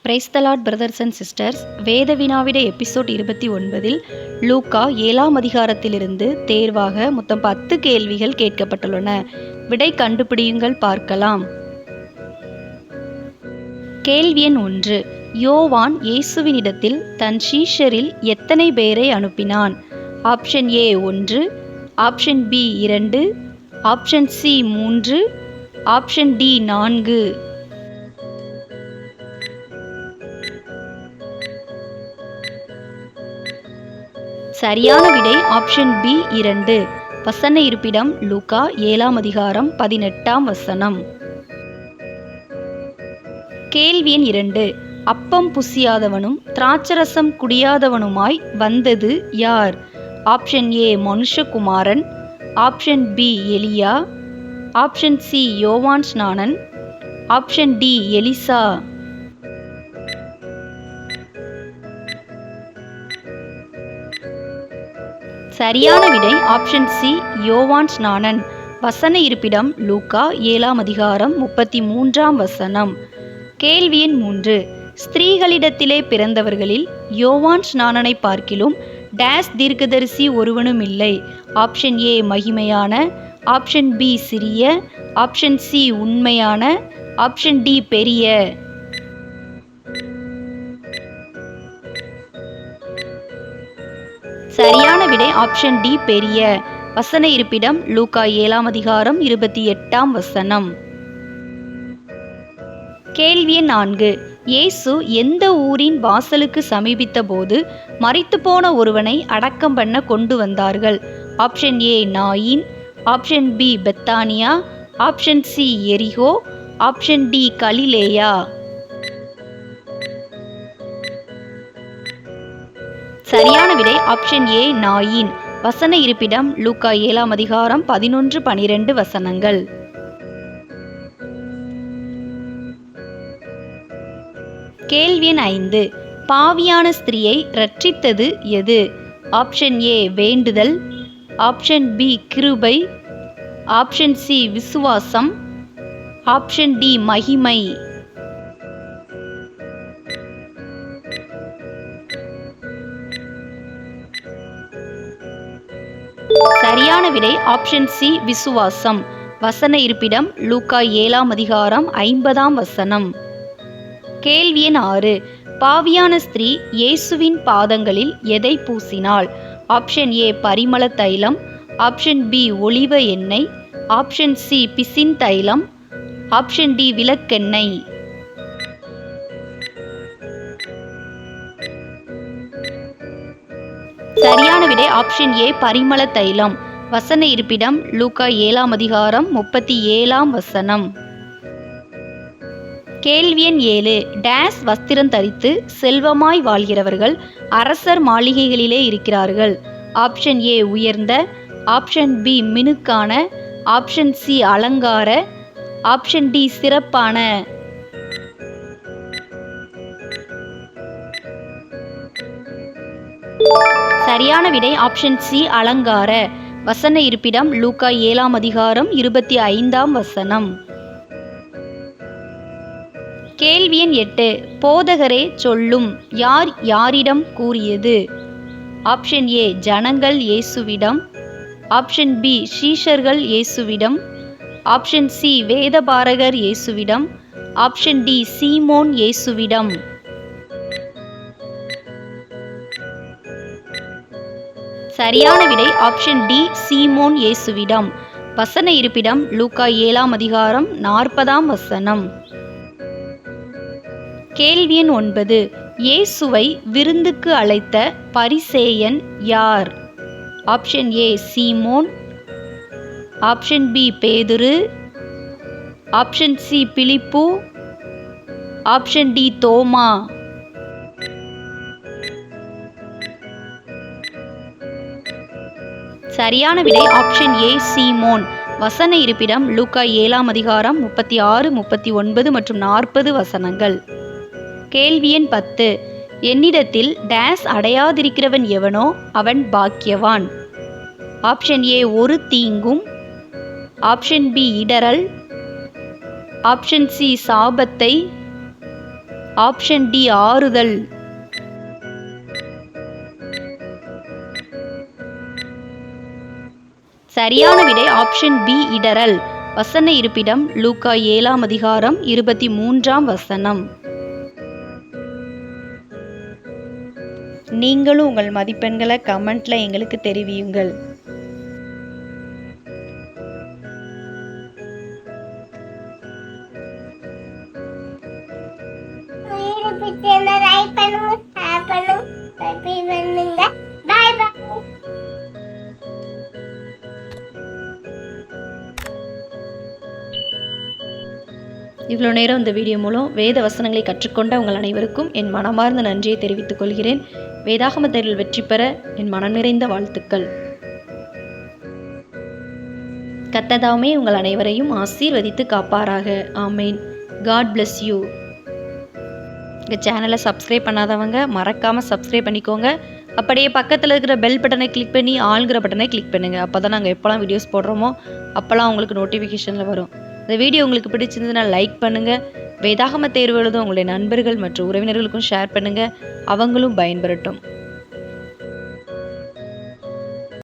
Praise the Lord brothers and sisters. வேத வினாவிட episode 29இல் லூக்கா 7ஆம் அதிகாரத்திலிருந்து தேர்வாக மொத்தம் 10 கேள்விகள் கேட்கப்பட்டுள்ளன. விடை கண்டுபிடியுங்கள், பார்க்கலாம். கேள்வி எண் 1. யோவான் இயேசுவினிடத்தில் தன் சீஷரில் எத்தனை பேரை அனுப்பினான்? Option A 1, option B 2, option C 3, option D 4. சரியான விடை ஆப்ஷன் பி 2. வசன இருப்பிடம் லூக்கா 7ஆம் அதிகாரம் 18ஆம் வசனம். கேள்வி எண் 2. அப்பம் புசியாதவனும் திராட்சரசம் குடியாதவனுமாய் வந்தது யார்? ஆப்ஷன் ஏ மனுஷகுமாரன், ஆப்ஷன் பி எலியா, ஆப்ஷன் சி யோவான் ஸ்நானன், ஆப்ஷன் டி எலிசா. சரியான விடை ஆப்ஷன் சி யோவான் ஸ்நானன். வசன இருப்பிடம் லூக்கா 7ஆம் அதிகாரம் 33ஆம் வசனம். கேள்வி எண் 3. ஸ்திரீகளிடத்திலே பிறந்தவர்களில் யோவான் ஸ்நானனை பார்க்கிலும் டேஸ் தீர்க்கதரிசி ஒருவனும் இல்லை. ஆப்ஷன் ஏ மகிமையான, ஆப்ஷன் பி சிறிய, ஆப்ஷன் சி உண்மையான, ஆப்ஷன் டி பெரிய. சரியான விடை ஆப்ஷன் டி பெரிய. வசன இருப்பிடம் லூக்கா 7ஆம் அதிகாரம் 28ஆம் வசனம். கேள்வி 4. இயேசு எந்த ஊரின் வாசலுக்கு சமீபித்த போது மரித்துப்போன ஒருவனை அடக்கம் பண்ண கொண்டு வந்தார்கள்? ஆப்ஷன் ஏ நாயின், ஆப்ஷன் பி பெத்தானியா, ஆப்ஷன் சி எரிகோ, ஆப்ஷன் டி கலிலேயா. சரியான விடை ஆப்ஷன் ஏ நாயின். வசன இருப்பிடம் லூக்கா 7ஆம் அதிகாரம் 11-12 வசனங்கள். கேள்வி 5. பாவியான ஸ்திரீயை ரட்சித்தது எது? ஆப்ஷன் ஏ வேண்டுதல், ஆப்ஷன் பி கிருபை, ஆப்ஷன் சி விசுவாசம், ஆப்ஷன் டி மகிமை. சரியான விடை ஆப்ஷன் சி விசுவாசம். வசன இருப்பிடம் லூக்கா 7ஆம் அதிகாரம் 50ஆம் வசனம். கேள்வி எண் 6. பாவியான ஸ்திரீ இயேசுவின் பாதங்களில் எதை பூசினாள்? ஆப்ஷன் ஏ பரிமள தைலம், ஆப்ஷன் பி ஒலிவ எண்ணெய், ஆப்ஷன் சி பிசின் தைலம், ஆப்ஷன் டி விளக்கெண்ணெய். சரியான விடை ஆப்ஷன் ஏ பரிமள தைலம். வசன இருப்பிடம் லூக்கா 7ஆம் அதிகாரம் 37ஆம் வசனம். கேள்வி எண் 7. டேஸ் வஸ்திரம் தரித்து செல்வமாய் வாழ்கிறவர்கள் அரசர் மாளிகைகளிலே இருக்கிறார்கள்? ஆப்ஷன் ஏ உயர்ந்த, ஆப்ஷன் பி மினுக்கான, ஆப்ஷன் சி அலங்கார, ஆப்ஷன் டி சிறப்பான. சரியான விடை ஆப்ஷன் சி அலங்கார. வசன இருப்பிடம் லூக்கா 7ஆம் அதிகாரம் 25ஆம் வசனம். கேள்வி எண் 8. போதகரே சொல்லும் யார் யாரிடம் கூறியது? ஆப்ஷன் ஏ ஜனங்கள் இயேசுவிடம், ஆப்ஷன் பி சீஷர்கள் இயேசுவிடம், ஆப்ஷன் சி வேதபாரகர் இயேசுவிடம், ஆப்ஷன் டி சீமோன் இயேசுவிடம். சரியான விடை ஆப்ஷன் டி சீமோன் இயேசுவிடம். வசன இருப்பிடம் லூக்கா 7ஆம் அதிகாரம் 40ஆம் வசனம். கேள்வி எண் 9. இயேசுவை விருந்துக்கு அழைத்த பரிசேயன் யார்? ஆப்ஷன் ஏ சீமோன், ஆப்ஷன் பி பேதுரு, ஆப்ஷன் சி பிலிப்பு, ஆப்ஷன் டி தோமா. சரியான விடை ஆப்ஷன் ஏ சீமோன். வசன இருப்பிடம் லூக்கா 7ஆம் அதிகாரம் 36, 39 மற்றும் 40 வசனங்கள். கேள்வி எண் 10. என்னிடத்தில் டேஸ் அடையாதிருக்கிறவன் எவனோ அவன் பாக்கியவான்? ஆப்ஷன் ஏ ஒரு தீங்கும், ஆப்ஷன் பி இடறல், ஆப்ஷன் சி சாபத்தை, ஆப்ஷன் டி ஆறுதல். சரியான விடை ஆப்ஷன் பி இடறல். வசன இருப்பிடம் லூக்கா 7ஆம் அதிகாரம் 23ஆம் வசனம். நீங்களும் உங்கள் மதிப்பெண்களை கமெண்ட்ல எங்களுக்கு தெரிவியுங்கள். இவ்வளோ நேரம் இந்த வீடியோ மூலம் வேத வசனங்களை கற்றுக்கொண்ட உங்கள் அனைவருக்கும் என் மனமார்ந்த நன்றியை தெரிவித்துக் கொள்கிறேன். வேதாகம தேர்வில் வெற்றி பெற என் மனம் நிறைந்த வாழ்த்துக்கள். கர்த்தர் உங்கள் அனைவரையும் ஆசீர்வதித்து காப்பாராக. ஆமேன். God bless you. எங்கள் சேனலை சப்ஸ்கிரைப் பண்ணாதவங்க மறக்காமல் சப்ஸ்கிரைப் பண்ணிக்கோங்க. அப்படியே பக்கத்தில் இருக்கிற பெல் பட்டனை கிளிக் பண்ணி ஆளுங்கிற பட்டனை கிளிக் பண்ணுங்கள். அப்போ தான் நாங்கள் எப்போல்லாம் வீடியோஸ் போடுறோமோ அப்போல்லாம் உங்களுக்கு நோட்டிஃபிகேஷனில் வரும். இந்த வீடியோ உங்களுக்கு பிடிச்சிருந்ததுன்னா லைக் பண்ணுங்கள். வேதாகம தேர்வு எழுதும் உங்களுடைய நண்பர்கள் மற்றும் உறவினர்களுக்கும் ஷேர் பண்ணுங்கள். அவங்களும் பயன்பெறட்டும்.